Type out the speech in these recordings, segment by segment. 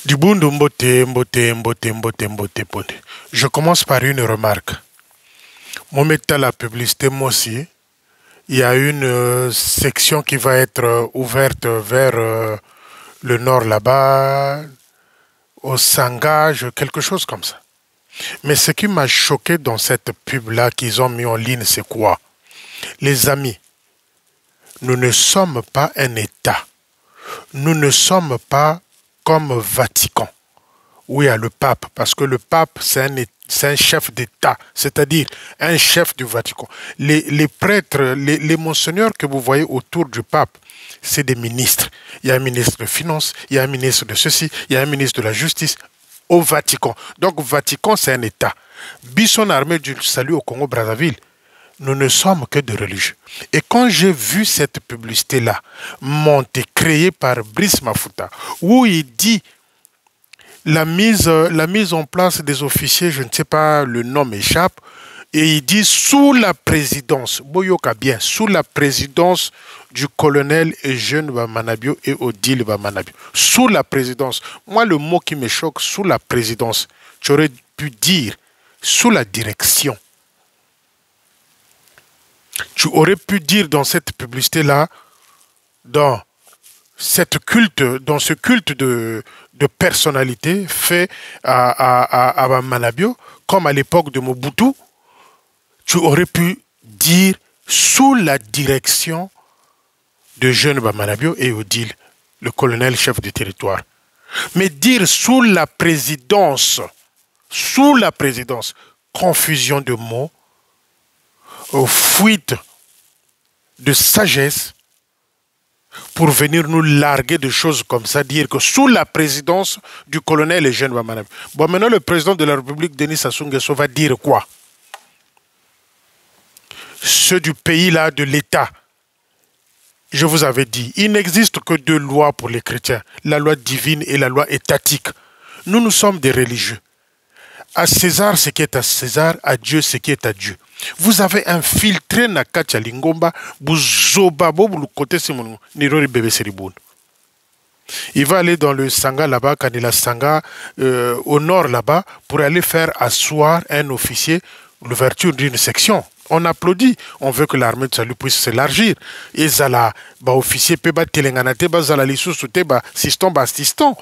Dibundu mbote, mbote, mbote, mbote, mbote, mbote. Je commence par une remarque. Mon métal la publicité, moi aussi, il y a une section qui va être ouverte vers le nord là-bas, au Sangage, quelque chose comme ça. Mais ce qui m'a choqué dans cette pub-là qu'ils ont mis en ligne, c'est quoi? Les amis, nous ne sommes pas un État. Nous ne sommes pas comme Vatican, où il y a le pape, parce que le pape, c'est un chef d'État, c'est-à-dire un chef du Vatican. Les prêtres, les monseigneurs que vous voyez autour du pape, c'est des ministres. Il y a un ministre de Finances, il y a un ministre de ceci, il y a un ministre de la Justice au Vatican. Donc, Vatican, c'est un État. Bisson armée du salut au Congo-Brazzaville, nous ne sommes que de religieux. Et quand j'ai vu cette publicité-là, montée, créée par Brice Mafuta, où il dit la mise en place des officiers, je ne sais pas, le nom m'échappe, et il dit sous la présidence, Boyoka bien, sous la présidence du colonel Eugène Bamanabio et Odile Bamanabio. Sous la présidence. Moi, le mot qui me choque, sous la présidence, tu aurais pu dire sous la direction. Tu aurais pu dire dans cette publicité-là, dans ce culte de personnalité fait à Manabio, comme à l'époque de Mobutu, tu aurais pu dire sous la direction de Jeune Bamanabio et Odile, le colonel chef du territoire. Mais dire sous la présidence, confusion de mots, fuite de sagesse, pour venir nous larguer de choses comme ça, dire que sous la présidence du colonel Eugène Bamanabio. Bon, maintenant, le président de la République, Denis Sassou Nguesso, va dire quoi? Ceux du pays-là, de l'État, je vous avais dit, il n'existe que deux lois pour les chrétiens, la loi divine et la loi étatique. Nous sommes des religieux. À César ce qui est à César, à Dieu ce qui est à Dieu. Vous avez infiltré Nakacha Lingomba, Buzobabo, le côté Simon, Nirori Bébé Seriboun. Il va aller dans le Sanga là-bas, Kanila Sanga, au nord là-bas, pour aller faire asseoir un officier, l'ouverture d'une section. On applaudit, on veut que l'armée de salut puisse s'élargir. Et Zala, officier, Peba Telenganate, Zala Lissousute, Siston, Siston.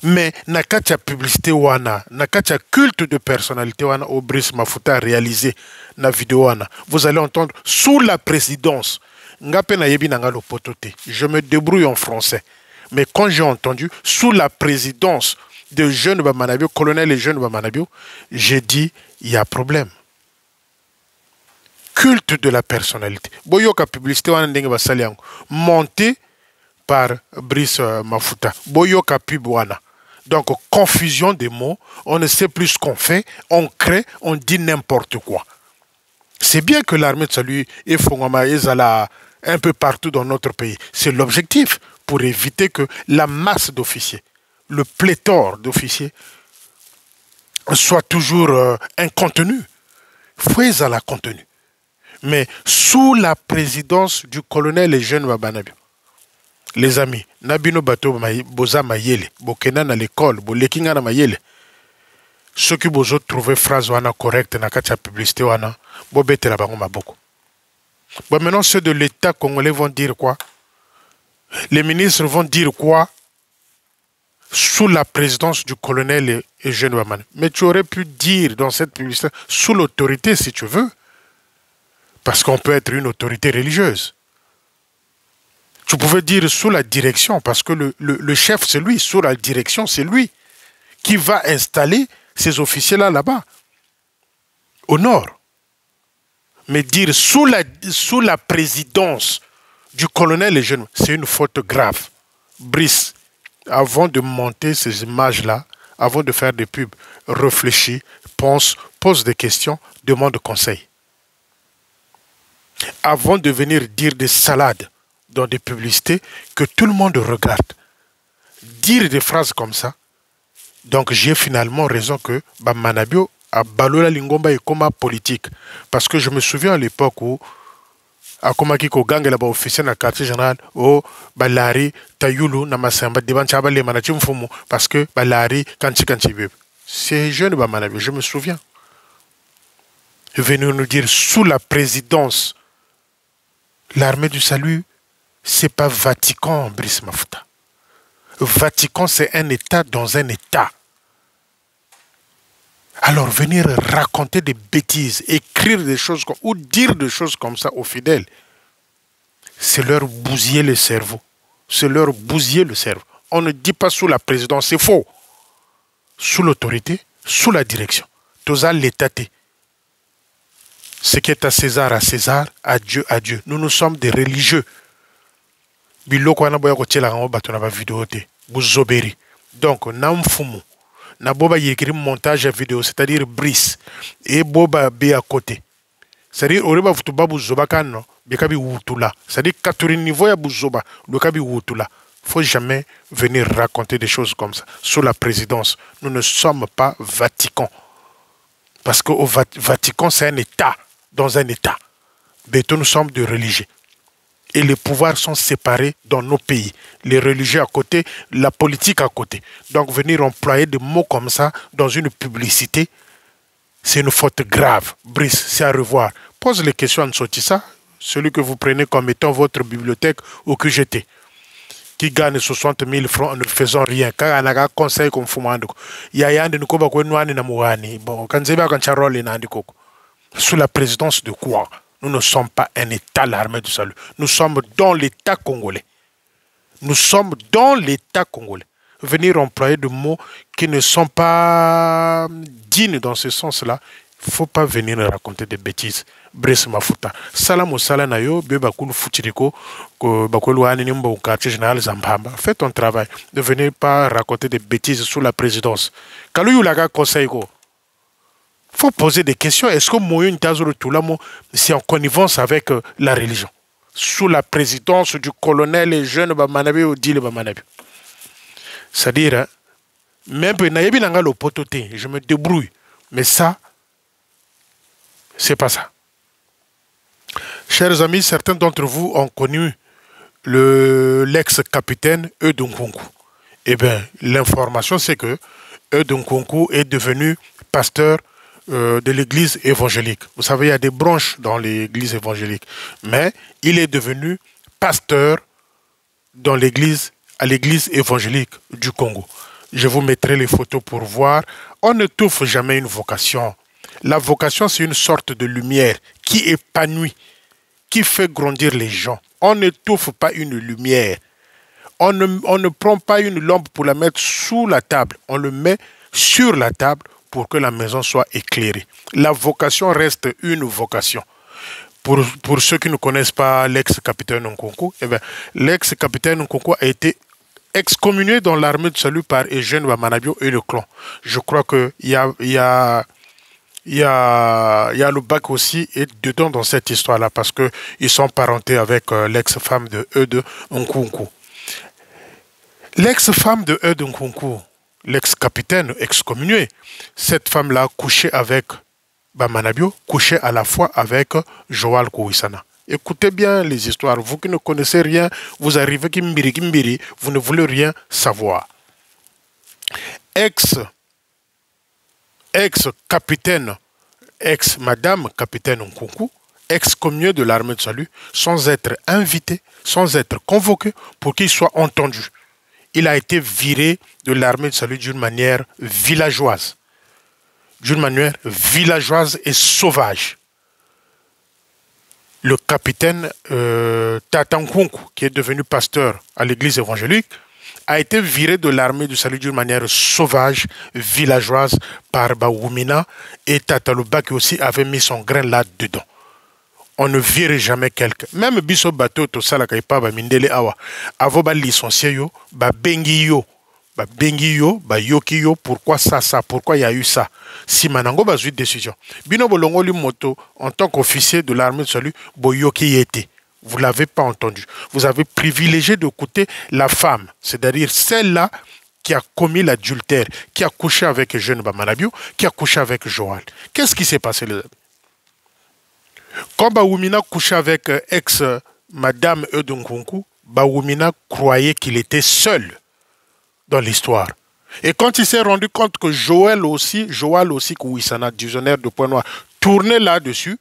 Mais nakacha publicité wana, nakacha culte de personnalité wana au Brice Mafuta réalisé na vidéo wana. Vous allez entendre sous la présidence. Ngape na yebi nanga lopotote. Je me débrouille en français. Mais quand j'ai entendu sous la présidence de Jeune Bamanabio, colonel et Jeune Bamanabio, j'ai dit il y a problème. Culte de la personnalité. Boyoka publicité wana ndenge basaliango. Monté par Brice Mafuta. Boyoka pub wana. Donc, confusion des mots, on ne sait plus ce qu'on fait, on crée, on dit n'importe quoi. C'est bien que l'armée de salut et Fongoma et Zala un peu partout dans notre pays. C'est l'objectif pour éviter que la masse d'officiers, le pléthore d'officiers, soit toujours un contenu. Faut Zala contenu. Mais sous la présidence du colonel Eugène Bamanabio, les amis, Nabino Bato Boza Mayele, Bokena na l'école, Bolekinga na Mayele. Ceux qui bozo trouvé phrase wana correcte na kacha publicité wana, bobete la bango maboko. Bon, maintenant, ceux de l'État congolais vont dire quoi? Les ministres vont dire quoi? Sous la présidence du colonel Eugène Bamanabio. Mais tu aurais pu dire dans cette publicité, sous l'autorité si tu veux. Parce qu'on peut être une autorité religieuse. Tu pouvais dire sous la direction, parce que le chef, c'est lui. Sous la direction, c'est lui qui va installer ces officiers-là là-bas, au nord. Mais dire sous la présidence du colonel Eugène, c'est une faute grave. Brice, avant de monter ces images-là, avant de faire des pubs, réfléchis, pense, pose des questions, demande conseil. Avant de venir dire des salades, dans des publicités que tout le monde regarde. Dire des phrases comme ça, donc j'ai finalement raison que Manabio a Balola Lingomba et coma politique. Parce que je me souviens à l'époque où akomaki ko gangela ba officier na quartier général o balari tayulu na masamba deban chaba le mana chimfumu parce que balari kanchi bebe. Ces jeunes ba manabi, je me souviens. Venir nous dire sous la présidence l'armée du salut, c'est pas Vatican, Brice Mafuta. Vatican, c'est un État dans un État. Alors venir raconter des bêtises, écrire des choses ou dire des choses comme ça aux fidèles, c'est leur bousiller le cerveau. C'est leur bousiller le cerveau. On ne dit pas sous la présidence, c'est faux. Sous l'autorité, sous la direction. Toza l'État. Ce qui est à César, à Dieu, à Dieu. Nous sommes des religieux. Biloko wana boya ko tela ngo bato na ba vidéo te. Buzoberi. Donc namfumu. Na boba yekiri montage vidéo, c'est-à-dire Brice et boba be à côté. C'est-à-dire oriba futuba buzoba kano, bekabi wutula. C'est-à-dire katuri niveau ya buzoba, lokabi wutula. Faut jamais venir raconter des choses comme ça. Sous la présidence, nous ne sommes pas Vatican. Parce qu'au Vatican, c'est un État, dans un État. Mais nous sommes des religieux. Et les pouvoirs sont séparés dans nos pays. Les religieux à côté, la politique à côté. Donc venir employer des mots comme ça dans une publicité, c'est une faute grave. Brice, c'est à revoir. Pose les questions à Nsotissa, celui que vous prenez comme étant votre bibliothèque au QGT, qui gagne 60 000 francs en ne faisant rien. Quand on a un conseil comme Fumando, il y a un de nous qui bon, quand c'est bien quand sous la présidence de quoi? Nous ne sommes pas un État, l'armée du salut. Nous sommes dans l'État congolais. Nous sommes dans l'État congolais. Venir employer des mots qui ne sont pas dignes dans ce sens-là, il ne faut pas venir raconter des bêtises. Brice Mafuta. Salam au salanayo, bebakulu futiriko, bakulu animbo au quartier général Zambamba. Faites ton travail. Ne venez pas raconter des bêtises sous la présidence. Kalou laga conseil ko. Faut poser des questions. Est-ce que Moïse Tazoro Toulamo, c'est en connivence avec la religion? Sous la présidence du colonel et jeune Bamanabi ou dit le Bamanabi. C'est-à-dire, hein, même je me débrouille. Mais ça, c'est pas ça. Chers amis, certains d'entre vous ont connu l'ex-capitaine Eudunkunku. Eh bien, l'information, c'est que Eudunkunku est devenu pasteur de l'église évangélique. Vous savez, il y a des branches dans l'église évangélique. Mais il est devenu pasteur dans à l'église évangélique du Congo. Je vous mettrai les photos pour voir. On ne n'étouffe jamais une vocation. La vocation, c'est une sorte de lumière qui épanouit, qui fait grandir les gens. On n'étouffe pas une lumière. On ne prend pas une lampe pour la mettre sous la table. On le met sur la table pour que la maison soit éclairée. La vocation reste une vocation. Pour ceux qui ne connaissent pas l'ex-capitaine Nkunku, eh l'ex-capitaine Nkunku a été excommunié dans l'armée de salut par Eugène Bamanabio et le clan. Je crois qu'il y a le bac aussi et dedans dans cette histoire-là parce qu'ils sont parentés avec l'ex-femme de Eude Nkunku. L'ex-femme de Eude Nkunku, l'ex-capitaine excommunié, cette femme-là couchait avec Bamanabio, couchait à la fois avec Joal Kouissana. Écoutez bien les histoires. Vous qui ne connaissez rien, vous arrivez Kimbiri, vous ne voulez rien savoir. Ex-capitaine, ex-madame capitaine Nkunku, excommunié de l'armée de salut, sans être invité, sans être convoqué pour qu'il soit entendu. Il a été viré de l'armée de salut d'une manière villageoise. D'une manière villageoise et sauvage. Le capitaine Tatankunku, qui est devenu pasteur à l'église évangélique, a été viré de l'armée du salut d'une manière sauvage, villageoise, par Baoumina, et Tatalouba qui aussi avait mis son grain là-dedans. On ne vire jamais quelqu'un. Même biso bateau to sala kay pa ba mindele awa. Avo ba licencié yo, ba bengi yo, ba yoki yo, pourquoi ça, pourquoi il y a eu ça. Si manango ba une décision. Bino bolongo li moto en tant qu'officier de l'armée de salut, bo yoki yete. Vous l'avez pas entendu. Vous avez privilégié d'écouter la femme, c'est-à-dire celle-là qui a commis l'adultère, qui a couché avec jeune Bamanabio, qui a couché avec Joal. Qu'est-ce qui s'est passé les amis? Quand Baoumina couchait avec ex-madame Eudunkunku, Baoumina croyait qu'il était seul dans l'histoire. Et quand il s'est rendu compte que Joël aussi Kouissana, divisionnaire de Pointe-Noire, tournait là-dessus,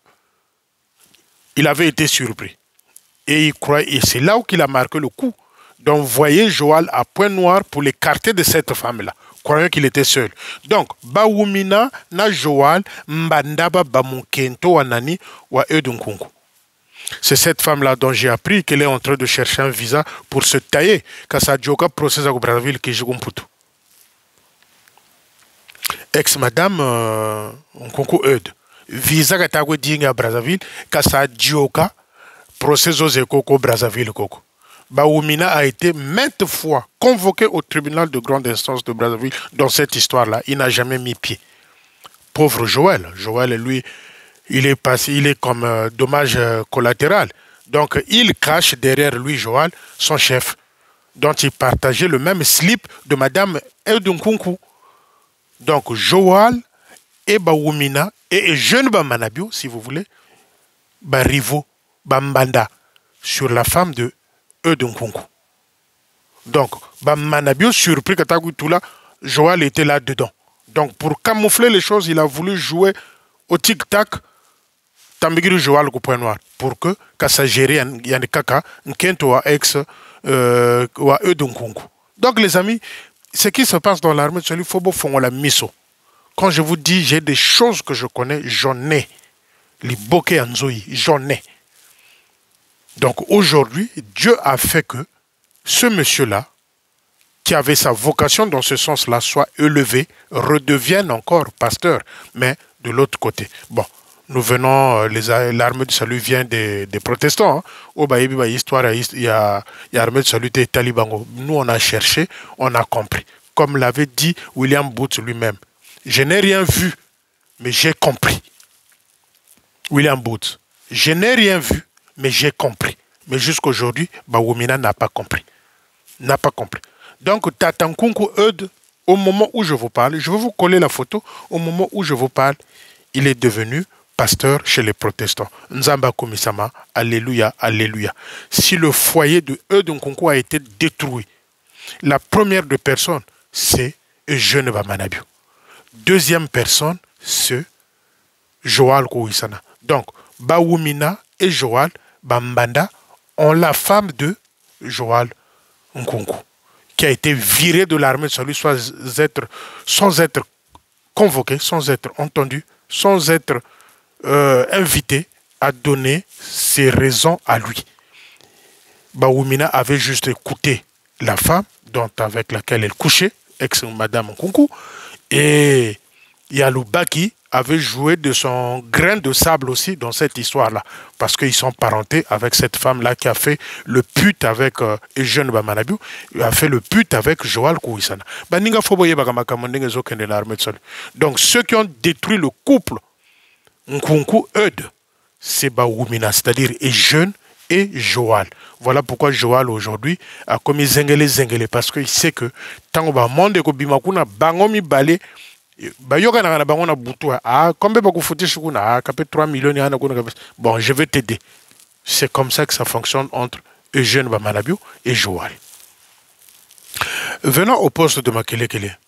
il avait été surpris. Et il croyait, et c'est là où il a marqué le coup d'envoyer Joël à Pointe-Noire pour l'écarter de cette femme-là, croyant qu'il était seul. Donc, Baoumina na Joël Mbandaba Bamukento Wanani wa Eudunkunku. C'est cette femme-là dont j'ai appris qu'elle est en train de chercher un visa pour se tailler quand ça djoka procès à Brazzaville qui joue Mputu. Ex-madame Nkunku Eud. Visa katagwe dinga à Brazzaville quand ça djoka procès aux Ekoko Brazzaville Koko. Baoumina a été maintes fois convoqué au tribunal de grande instance de Brazzaville dans cette histoire-là. Il n'a jamais mis pied. Pauvre Joël. Joël, lui, il est comme dommage collatéral. Donc, il cache derrière lui, Joël, son chef, dont il partageait le même slip de Madame Eudunkunku. Donc, Joël et Baoumina et jeune Bamanabio, si vous voulez, Barivo, Bambanda, sur la femme de Eudunkunku. Donc, Bamanabio, surpris que Tagoutula, Joël était là-dedans. Donc, pour camoufler les choses, il a voulu jouer au tic-tac Tambigiri Joël au point noir pour que ça gère Yann Kaka, Nkento wa ex wa Eudunkunku. Donc, les amis, ce qui se passe dans l'armée de Salut, faut bon la miso. Quand je vous dis, j'ai des choses que je connais, j'en ai. Les bokeh anzoï, j'en ai. Donc, aujourd'hui, Dieu a fait que ce monsieur-là, qui avait sa vocation dans ce sens-là, soit élevé, redevienne encore pasteur, mais de l'autre côté. Bon, nous venons, l'armée du salut vient des protestants. Hein. Au Baïbi, histoire, il y a l'armée du salut des talibans. Nous, on a cherché, on a compris. Comme l'avait dit William Booth lui-même. Je n'ai rien vu, mais j'ai compris. William Booth. Je n'ai rien vu, mais j'ai compris. Mais jusqu'aujourd'hui, Baoumina n'a pas compris. N'a pas compris. Donc, Tatankunku Eud, au moment où je vous parle, je vais vous coller la photo, au moment où je vous parle, il est devenu pasteur chez les protestants. Nzamba Komisama, alléluia, alléluia. Si le foyer de Eudunkunku a été détruit, la première de personnes, c'est Eugène Bamanabio. Deuxième personne, c'est Joël Kouissana. Donc, Baoumina et Joël Bambanda ont la femme de Joël Nkunku, qui a été viré de l'armée de salut sans être convoqué, sans être entendu, sans être invité à donner ses raisons à lui. Baoumina avait juste écouté la femme avec laquelle elle couchait, ex-madame Nkunku, et Yaloubaki avait joué de son grain de sable aussi dans cette histoire-là, parce qu'ils sont parentés avec cette femme-là qui a fait le pute avec Eugène Bamanabiou, a fait le pute avec Joël Kouissana. Donc ceux qui ont détruit le couple Nkunku Eud, c'est Baoumina, c'est-à-dire Eugène et Joël. Voilà pourquoi Joël aujourd'hui a commis zengele, parce qu'il sait que tant que monde ko bimakuna bangomi balé bayoka na bangona butua combien ba ko fouti shukuna kapé 3 millions yana ko bon je vais t'aider. C'est comme ça que ça fonctionne entre Eugène Bamanabiou et Joël. Venons au poste de Makelekele,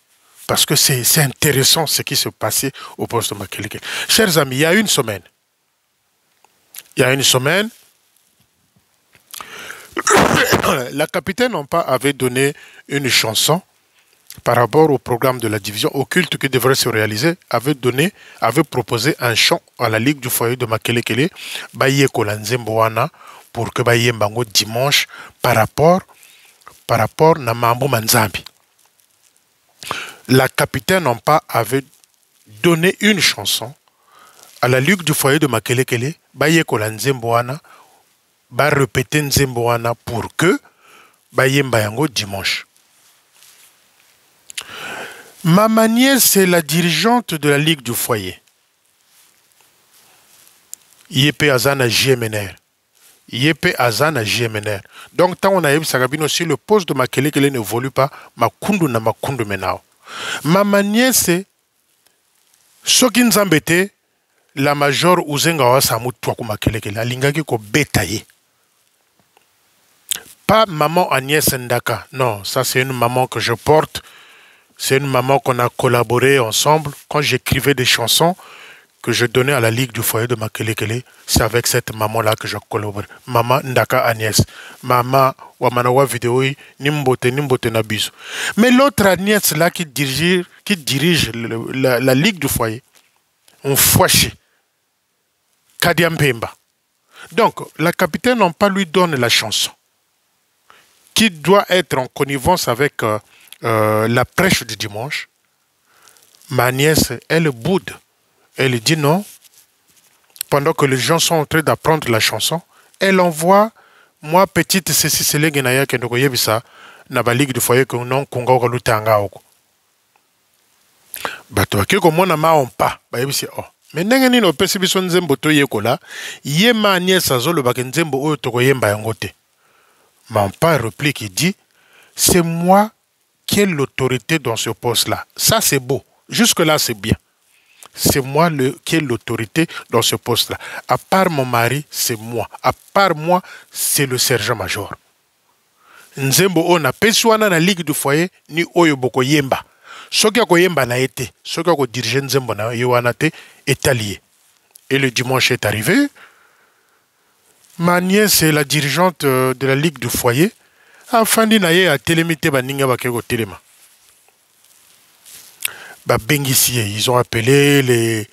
parce que c'est intéressant ce qui se passait au poste de Makelekele. Chers amis, il y a une semaine, la capitaine Nampa avait donné une chanson par rapport au programme de la division, au culte qui devrait se réaliser, avait proposé un chant à la Ligue du foyer de Makelekele, Baye Kolanzemboana, pour que Baye Mbango dimanche par rapport na Mambo Manzambi. La capitaine Nampa avait donné une chanson à la Ligue du foyer de Makelekele, Baye Kolanzemboana, va répéter Nzemboana pour que Baye Mbayango dimanche. Ma nièce, c'est la dirigeante de la Ligue du foyer. Yépe Azana JMNR. Yépe Azana JMNR. Donc, tant on a eu Sagabino, si le poste de Makelekele ne évolue pas, Makundu na Makundu menao. Ma nièce, c'est ce qui nous embêtait, la major Uzenga wa samu tuaku makelekele alingaki ko betaye. Pas maman Agnès Ndaka. Non, ça c'est une maman que je porte. C'est une maman qu'on a collaboré ensemble. Quand j'écrivais des chansons que je donnais à la Ligue du foyer de Makelekele, c'est avec cette maman-là que je collabore. Maman Ndaka Agnès. Maman Wamanawa vidéo, nimbote nabiso. Mais l'autre Agnès là qui dirige la Ligue du foyer, on fouaché. Kadiampemba. Donc, la capitaine, on pas lui donne la chanson, qui doit être en connivence avec la prêche du dimanche. Ma nièce, elle boude. Elle dit non. Pendant que les gens sont en train d'apprendre la chanson, elle envoie, moi, petite, ceci, c'est les Genaya qui nous yebisa, na ba ligue du foyer que non, konga ou lutanga oko. Bato, qui comme on a ma on pas, ba yebisi, oh. Mais n'engeni no pesi biso nzembo to yekola, ye ma nièce azolo ba nzembo oyo toko yemba yangote. Mon père réplique, il dit, c'est moi qui ai l'autorité dans ce poste-là. Ça, c'est beau. Jusque-là, c'est bien. C'est moi qui ai l'autorité dans ce poste-là. À part mon mari, c'est moi. À part moi, c'est le sergent-major. Nzembo on a pesuana na ligue du foyer, ni oyo boko yemba. Soki ako yemba na été, soki ako diriger Nzembo na yoanate est allié. Et le dimanche est arrivé. Ma nièce est la dirigeante de la Ligue du foyer. Afandi na ye a télémité baninga bakeko téléma. Ba bengissier, ils ont appelé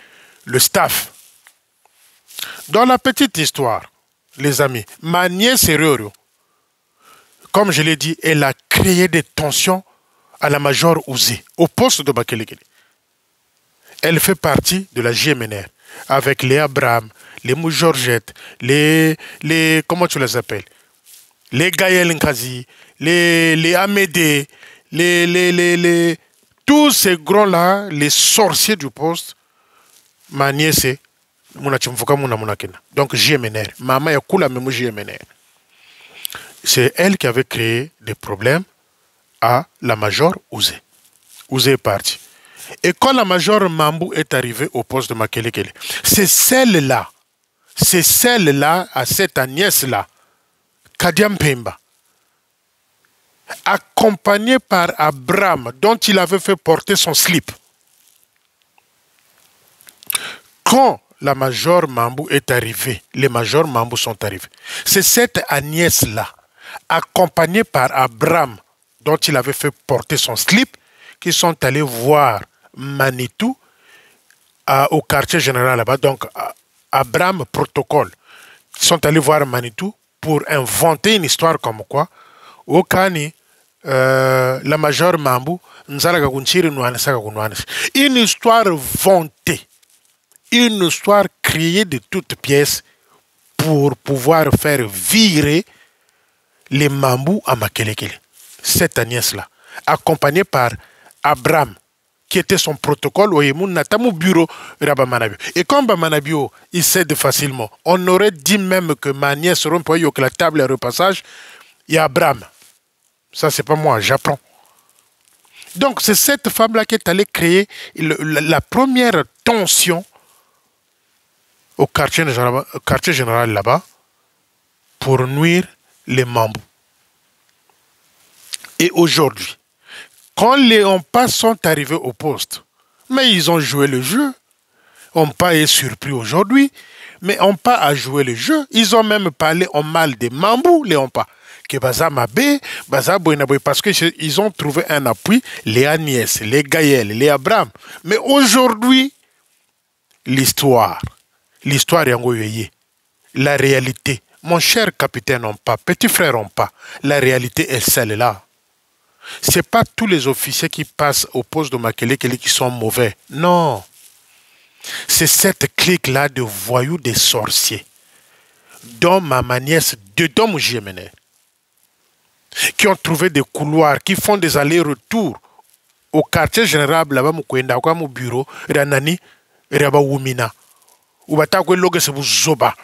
le staff. Dans la petite histoire, les amis, ma nièce Roro, comme je l'ai dit, elle a créé des tensions à la major Ouzé, au poste de Makelekele. Elle fait partie de la JMNR, avec les Abraham, les Mou Georgette, comment tu les appelles? Les Gaël Nkazi, les Amédée, tous ces grands-là, les sorciers du poste, ma nièce, donc JMNR. Maman est cool à même JMNR. C'est elle qui avait créé des problèmes à la major Ouzé. Ouzé est parti. Et quand la major Mambou est arrivée au poste de Makelekele, c'est celle-là, à cette Agnès-là, Kadiam Pemba, accompagnée par Abraham, dont il avait fait porter son slip. Quand la major Mambou est arrivée, les majors Mambou sont arrivés. C'est cette Agnès-là, accompagnée par Abraham, dont il avait fait porter son slip, qui sont allés voir Manitou au quartier général là-bas. Donc, Abraham Protocole. Ils sont allés voir Manitou pour inventer une histoire comme quoi, au Kani, la major Mambou, une histoire vantée, une histoire créée de toutes pièces pour pouvoir faire virer les Mambou à Makelekele. Cette Agnès-là, accompagnée par Abraham, qui était son protocole, bureau. Et comme Bamanabio, il cède facilement, on aurait dit même que ma nièce rompoyo que la table est repassage, il y a Abraham. Ça, c'est pas moi, j'apprends. Donc, c'est cette femme-là qui est allée créer la première tension au quartier général là-bas pour nuire les Mambou. Et aujourd'hui, quand les Ompa sont arrivés au poste, mais ils ont joué le jeu. Ompa est surpris aujourd'hui, mais Ompa a joué le jeu. Ils ont même parlé en mal des Mambou, les Ompa. Que Baza Mabé, Baza Boinaboy, parce qu'ils ont trouvé un appui, les Agnès, les Gaël, les Abraham. Mais aujourd'hui, l'histoire Yangoyoye, la réalité, mon cher capitaine Ompa, petit frère Ompa, la réalité est celle-là. Ce n'est pas tous les officiers qui passent au poste de Makelekele qui sont mauvais. Non. C'est cette clique-là de voyous des sorciers, dont ma nièce, dedans mon JMNR, qui ont trouvé des couloirs, qui font des allers-retours au quartier général, là-bas, au bureau, Ranani, Raba Wumina, ou Batakwe Loge Sebu Zoba.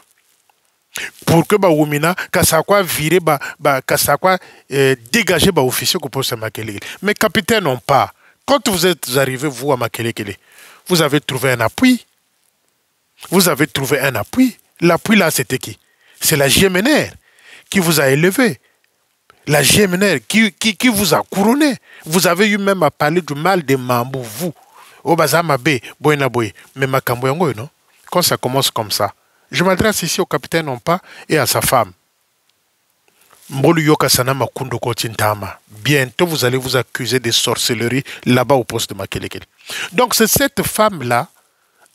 Pour que ba Wumina, Kasakwa virer, Kasakwa dégager ba officier au poste de Makelekele. Mais capitaine, non pas. Quand vous êtes arrivé, vous, à Makelekele, vous avez trouvé un appui. Vous avez trouvé un appui. L'appui là, c'était qui? C'est la GMNR qui vous a élevé. La GMNR qui vous a couronné. Vous avez eu même à parler du mal des Mambou, vous. Obazamabe, Boyenaboye. Mais Makamboyango, non? Quand ça commence comme ça, je m'adresse ici au capitaine Nompa et à sa femme. Mbolu Yoka Sana Makundo Kotintama. Bientôt, vous allez vous accuser de sorcellerie là-bas au poste de Makelekele. Donc, c'est cette femme-là,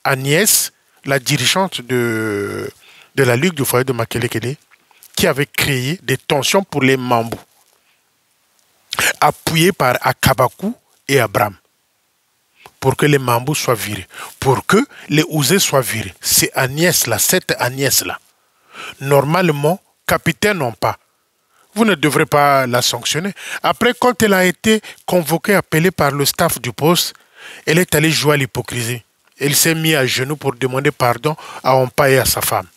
Agnès, la dirigeante de la Ligue du foyer de Makelekele, qui avait créé des tensions pour les Mambou, appuyés par Akabakou et Abraham, pour que les Mambou soient virés, pour que les Ouzés soient virés. C'est Agnès-là, cette Agnès-là. Normalement, capitaine non pas. Vous ne devrez pas la sanctionner. Après, quand elle a été convoquée, appelée par le staff du poste, elle est allée jouer à l'hypocrisie. Elle s'est mise à genoux pour demander pardon à Ompa et à sa femme.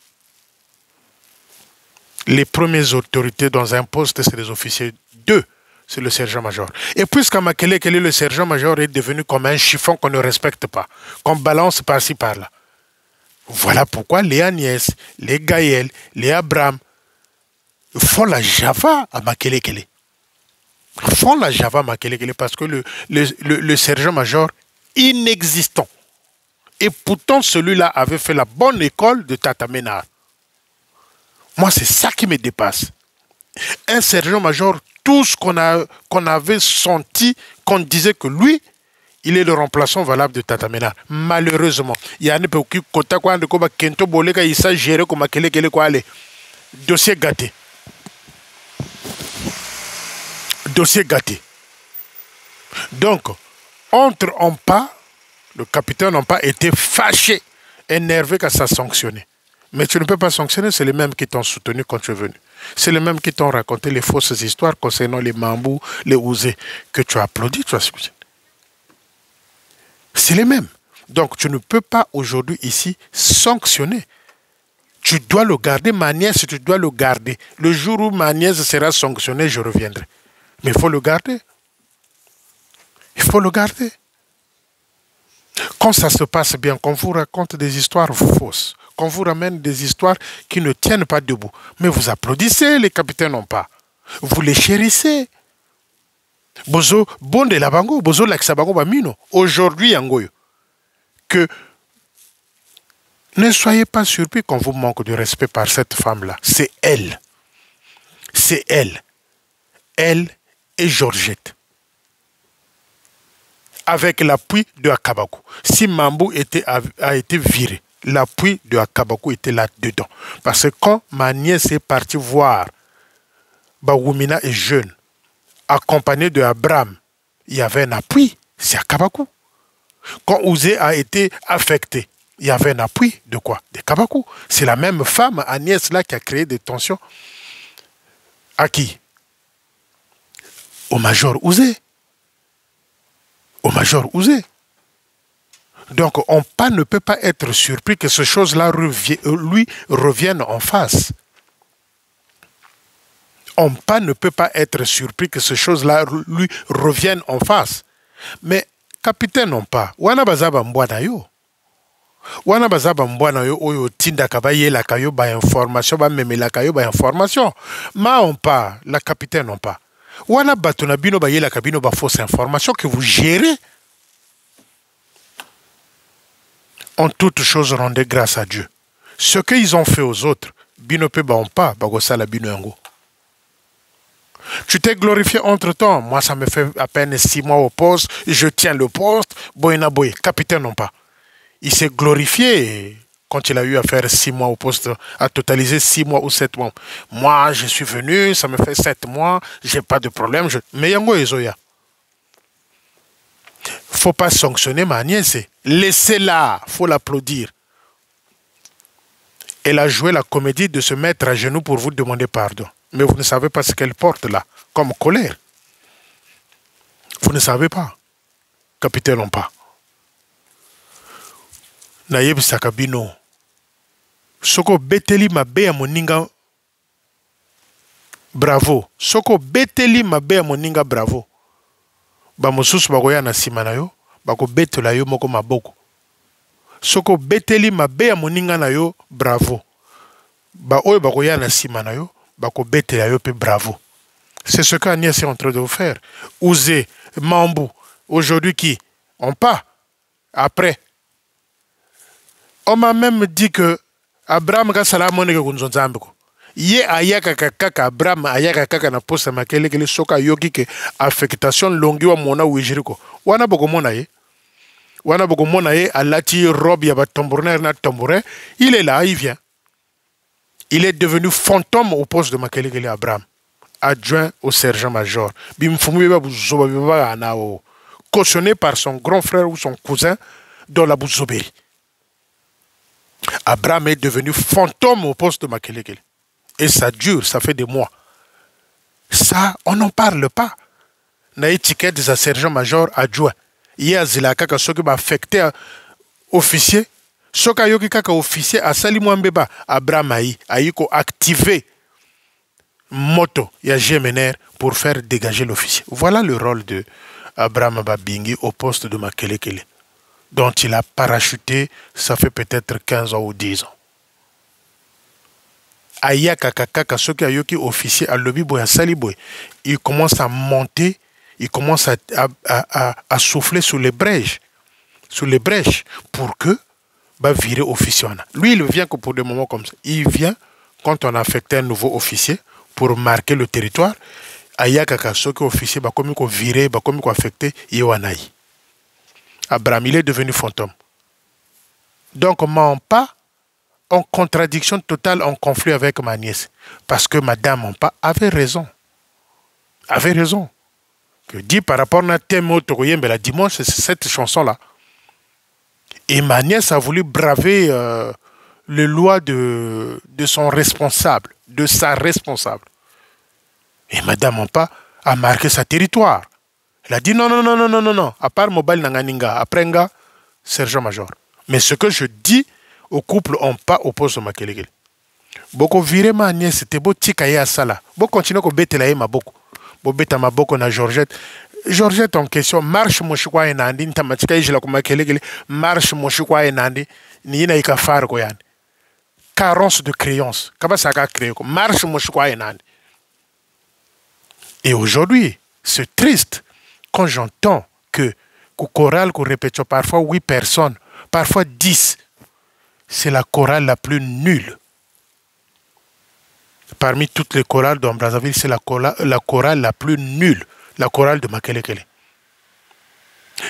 Les premières autorités dans un poste, c'est les officiers. Deux, c'est le sergent-major. Et puisqu'à Makele, le sergent-major est devenu comme un chiffon qu'on ne respecte pas, qu'on balance par-ci, par-là. Voilà pourquoi les Agnès, les Gaël, les Abraham font la Java à Makele. Font la Java à Makele parce que le sergent-major inexistant. Et pourtant, celui-là avait fait la bonne école de Tata Ménard. Moi, c'est ça qui me dépasse. Un sergent-major, tout ce qu'on avait senti, qu'on disait que lui, il est le remplaçant valable de Tata Ménard. Malheureusement, il y a un peu qui kota quoi de quoi Kento Boleka il s'est géré comme Makele quoi aller. Dossier gâté. Dossier gâté. Donc, entre Ompa, le capitaine Ompa était fâché, énervé qu'à ça sanctionné. Mais tu ne peux pas sanctionner, c'est les mêmes qui t'ont soutenu quand tu es venu. C'est les mêmes qui t'ont raconté les fausses histoires concernant les Mambou, les Ouzés, que tu as applaudi, tu as soutenu. C'est les mêmes. Donc, tu ne peux pas aujourd'hui ici sanctionner. Tu dois le garder, ma nièce, tu dois le garder. Le jour où ma nièce sera sanctionnée, je reviendrai. Mais il faut le garder. Il faut le garder. Quand ça se passe bien, qu'on vous raconte des histoires fausses, qu'on vous ramène des histoires qui ne tiennent pas debout, mais vous applaudissez, les capitaines n'ont pas. Vous les chérissez. Bozo, bon de la bango, bozo l'aksabango bamino. Aujourd'hui, Angoyo, que ne soyez pas surpris qu'on vous manque de respect par cette femme-là. C'est elle. C'est elle. Elle et Georgette. Avec l'appui de Akabakou. Si Mambou a été viré, l'appui de Akabakou était là-dedans. Parce que quand ma nièce est partie voir Baoumina est jeune, accompagné de Abraham, il y avait un appui, c'est Akabakou. Quand Ouzé a été affecté, il y avait un appui de quoi? De Kabakou. C'est la même femme, Agnès, là, qui a créé des tensions. À qui? Au major Ouzé. Au major Ouzé. Donc, Ompa ne peut pas être surpris que ces choses-là lui reviennent en face. Ompa ne peut pas être surpris que ces choses-là lui reviennent en face. Mais, capitaine Ompa, wana bazaba mbwana yo. Wana bazaba mbwana yo oyo tinda kabaye la kayo ba information ba memela kayo ba information. Ma Ompa, la capitaine Ompa. Wana batona bino ba yela kabino ba fausse information que vous gérez. En toutes choses, rendez grâce à Dieu. Ce qu'ils ont fait aux autres, bino pe ba Ompa, bagosala bino yango. Tu t'es glorifié entre-temps. Moi, ça me fait à peine 6 mois au poste. Je tiens le poste. Boyna Boye, capitaine non pas. Il s'est glorifié quand il a eu à faire 6 mois au poste, à totaliser 6 mois ou 7 mois. Moi, je suis venu, ça me fait 7 mois, j'ai pas de problème. Mais yango ezoya. Faut pas sanctionner ma nièce. Laissez-la, faut l'applaudir. Elle a joué la comédie de se mettre à genoux pour vous demander pardon. Mais vous ne savez pas ce qu'elle porte là, comme colère. Vous ne savez pas. Capitaine Ompa. Nayeb Sakabino. Soko beteli mabe moninga. Bravo. Soko beteli mabe moninga bravo. Ba mosusu bagoya na sima na yo, bako betela yo moko maboko. Soko beteli mabe ya moninga na yo, bravo. Ba oyo bako ya na sima na yo, bako beteli yo pe bravo. C'est ce qu'Agnès est en train de vous faire. Ouzé, Mambou, aujourd'hui qui? On part. Après. On m'a même dit que Abraham ka salamu ne kunzo nzambiko. Ye ayaka kaka Abraham ayaka kaka na posta makele kele soka yoki ke affectation longi wa mona wijiriko. Wana boko mona ye. Wana boko mona ye alati robe ya ba tambouriner na tambourin. Il est là, il vient. Il est devenu fantôme au poste de makele kele Abraham. Adjoint au sergent-major. Cautionné par son grand frère ou son cousin dans la Bouzobéry. Abraham est devenu fantôme au poste de Makelekele. Et ça dure, ça fait des mois. Ça, on n'en parle pas. Na étiquette des sergent-major adjoint. Il y a Zilaka qui m'a affecté officier. Soka yoki kaka officier à Salimouambeba. Abraham a activé moto ya GMNR pour faire dégager l'officier. Voilà le rôle de Abraham Babingi au poste de Makelekele, dont il a parachuté, ça fait peut-être 15 ans ou 10 ans. Aya kakaka soki ayoki officier à Lobibo ya Saliboy, il commence à monter, il commence à souffler sous les brèches pour que va virer officier. Lui, il vient que pour des moments comme ça. Il vient quand on a affecté un nouveau officier pour marquer le territoire. Ayaka soki officier ba komi ko virer, ba komi ko affecté Yewanaï. Abraham, il est devenu fantôme. Donc, pas en contradiction totale, en conflit avec ma nièce. Parce que madame Mampa avait raison. Avait raison. Que dit par rapport à thème la dimanche, c'est cette chanson-là. Et ma nièce a voulu braver les lois de son responsable, de sa responsable. Et madame Mampa a marqué sa territoire. Elle a dit non, non, non, non, non, non, non. À part Mobile Nanganinga, après nga, sergent-major. Mais ce que je dis au couple, on pas au poste de Makelekele. Boko viré ma nièce, c'était beau tika à sala. Boko continue ko bete la ma boko. Bo beta ma boko na Georgette. Georgette en question, marche mon chikwa enandi, ntamatika ijila ko Makelekele, marche mon chikwa enandi, ni ina ikafar ko yani. Carence de créance. Kaba saka créé ko, marche mon chikwa enandi. Et aujourd'hui, c'est triste quand j'entends que chorale qu'on répète parfois 8 personnes, parfois 10, c'est la chorale la plus nulle. Parmi toutes les chorales dans Brazzaville, c'est la chorale la plus nulle, la chorale de Makelekele.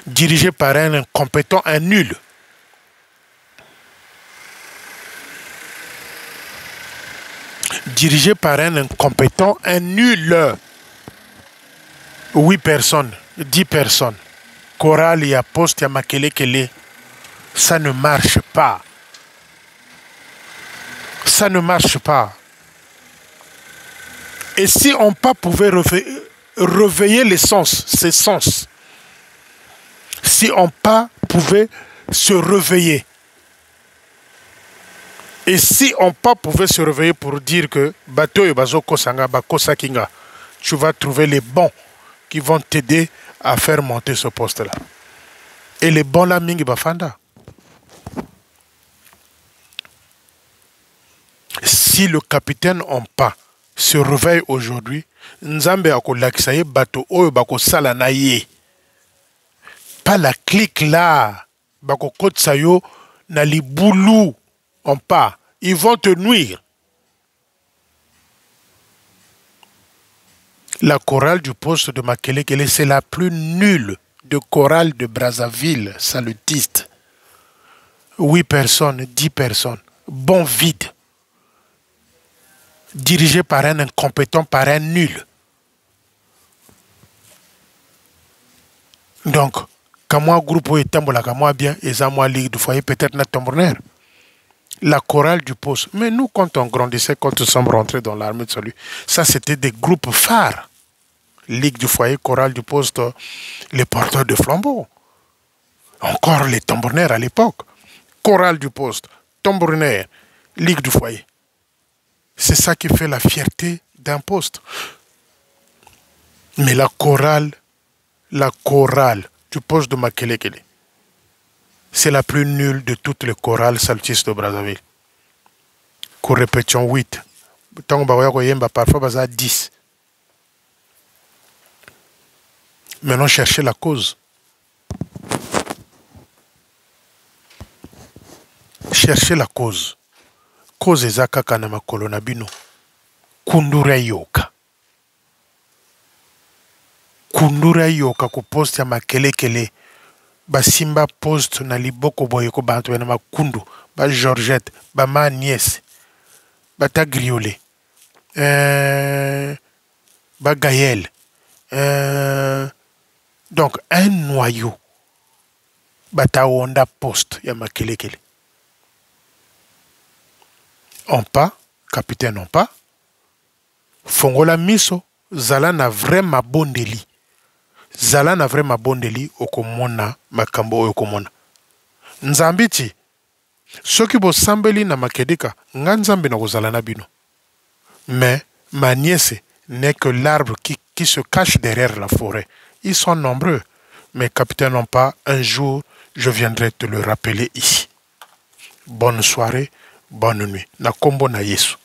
Dirigée par un incompétent, un nul. Dirigée par un incompétent, un nul. 8 personnes, 10 personnes. Chorale et poste à Makelekele. Ça ne marche pas. Ça ne marche pas. Et si on pas pouvait réveiller les sens, ces sens, si on pas pouvait se réveiller, et si on pas pouvait se réveiller pour dire que bateau et bazo kosanga bakosa kinga, tu vas trouver les bons qui vont t'aider à faire monter ce poste-là. Et les bons là, mingi bafanda. Si le capitaine en pas se réveille aujourd'hui, Nzambe akolakisa ye bato oyo bako sala na ye. Pas la clique là, bako kotsa yo na libulu en pas. Ils vont te nuire. La chorale du poste de Makelekele, c'est la plus nulle de chorale de Brazzaville, salutiste. 8 personnes, 10 personnes, bon vide. Dirigé par un incompétent, par un nul. Donc, quand moi, groupe est tambola, quand moi bien, et ça, moi, ligue du foyer, peut-être notre tambourner. La chorale du poste. Mais nous, quand on grandissait, quand nous sommes rentrés dans l'armée de salut, ça, c'était des groupes phares. Ligue du foyer, chorale du poste, les porteurs de flambeaux. Encore les tambourinaires à l'époque. Chorale du poste, tambourinaire, ligue du foyer. C'est ça qui fait la fierté d'un poste. Mais la chorale du poste de Makelekele, c'est la plus nulle de toutes les chorales saltistes de Brazzaville. Qu'on répétition 8. Tant que parfois baza 10. Maintenant, cherchez la cause. Cherchez la cause. Cause ezaka kana makolo na bino. Kundura yoka. Kundura yoka ku poste ya makelekele. Basimba poste na liboko boye ko bantu na makundu. Ba Georgette, ba ma nièce. Ba ta griolé. Ba Gaël. Donc un noyau. Bata wonda poste ya makelekele. On pas, capitaine on pas. Fongola miso, zala na vraiment bondeli. Zala na vraiment bondeli okomona makambo okomona. Nzambiti, soki bo sambeli na makedika, nga nzambe na kozala na bino. Mais ma nièce n'est que l'arbre qui se cache derrière la forêt. Ils sont nombreux. Mais capitaine non pas, un jour, je viendrai te le rappeler ici. Bonne soirée, bonne nuit. Na kombo na Yesu.